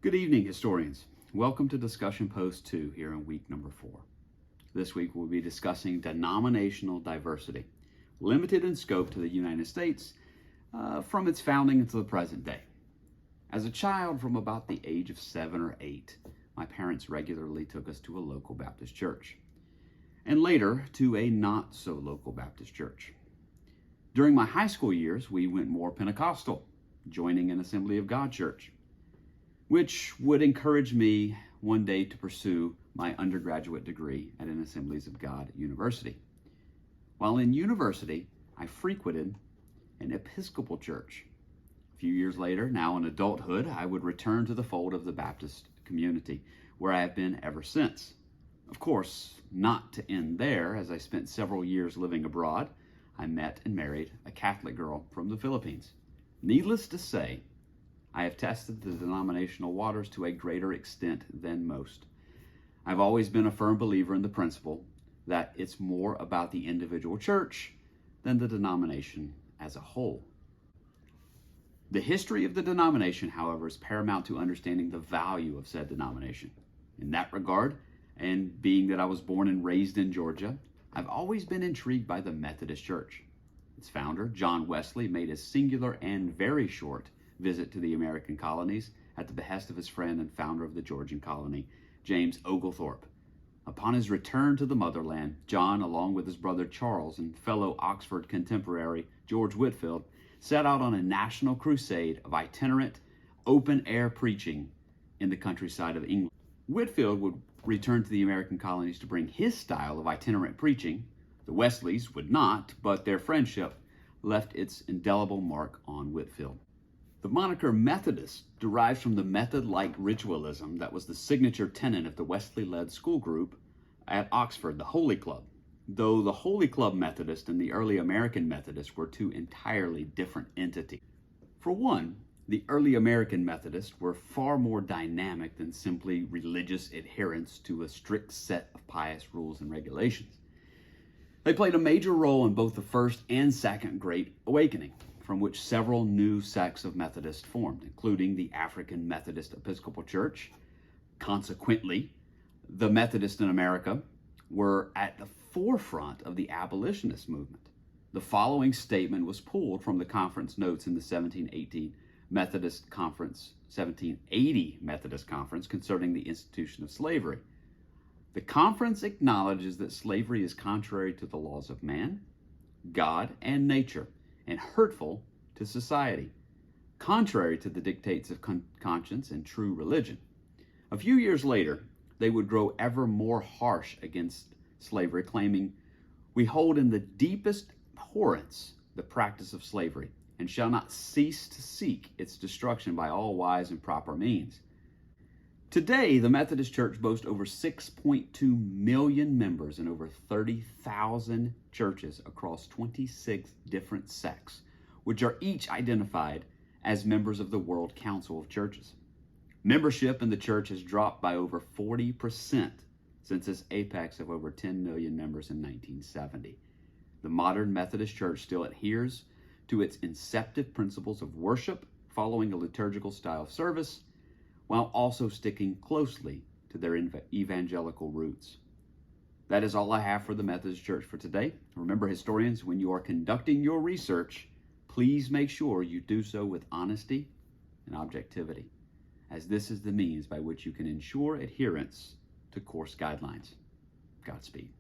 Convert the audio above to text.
Good evening, historians. Welcome to Discussion Post 2 here in week number 4. This week we'll be discussing denominational diversity, limited in scope to the United States from its founding until the present day. As a child from about the age of 7 or 8, my parents regularly took us to a local Baptist church, and later to a not-so-local Baptist church. During my high school years, we went more Pentecostal, joining an Assembly of God church, which would encourage me one day to pursue my undergraduate degree at an Assemblies of God university. While in university, I frequented an Episcopal church. A few years later, now in adulthood, I would return to the fold of the Baptist community, where I have been ever since. Of course, not to end there, as I spent several years living abroad, I met and married a Catholic girl from the Philippines. Needless to say, I have tested the denominational waters to a greater extent than most. I've always been a firm believer in the principle that it's more about the individual church than the denomination as a whole. The history of the denomination, however, is paramount to understanding the value of said denomination. In that regard, and being that I was born and raised in Georgia, I've always been intrigued by the Methodist Church. Its founder, John Wesley, made a singular and very short visit to the American colonies at the behest of his friend and founder of the Georgian colony, James Oglethorpe. Upon his return to the motherland, John, along with his brother Charles and fellow Oxford contemporary George Whitefield, set out on a national crusade of itinerant, open-air preaching in the countryside of England. Whitefield would return to the American colonies to bring his style of itinerant preaching. The Wesleys would not, but their friendship left its indelible mark on Whitefield. The moniker Methodist derives from the method-like ritualism that was the signature tenet of the Wesley-led school group at Oxford, the Holy Club, though the Holy Club Methodist and the early American Methodists were two entirely different entities. For one, the early American Methodists were far more dynamic than simply religious adherence to a strict set of pious rules and regulations. They played a major role in both the First and Second Great Awakening, from which several new sects of Methodists formed, including the African Methodist Episcopal Church. Consequently, the Methodists in America were at the forefront of the abolitionist movement. The following statement was pulled from the conference notes in the 1780 Methodist Conference concerning the institution of slavery. The conference acknowledges that slavery is contrary to the laws of man, God, and nature, and hurtful to society, contrary to the dictates of conscience and true religion. A few years later, they would grow ever more harsh against slavery, claiming, "We hold in the deepest abhorrence the practice of slavery, and shall not cease to seek its destruction by all wise and proper means." Today, the Methodist Church boasts over 6.2 million members in over 30,000 churches across 26 different sects, which are each identified as members of the World Council of Churches. Membership in the church has dropped by over 40% since its apex of over 10 million members in 1970. The modern Methodist Church still adheres to its inceptive principles of worship, following a liturgical style of service, while also sticking closely to their evangelical roots. That is all I have for the Methodist Church for today. Remember, historians, when you are conducting your research, please make sure you do so with honesty and objectivity, as this is the means by which you can ensure adherence to course guidelines. Godspeed.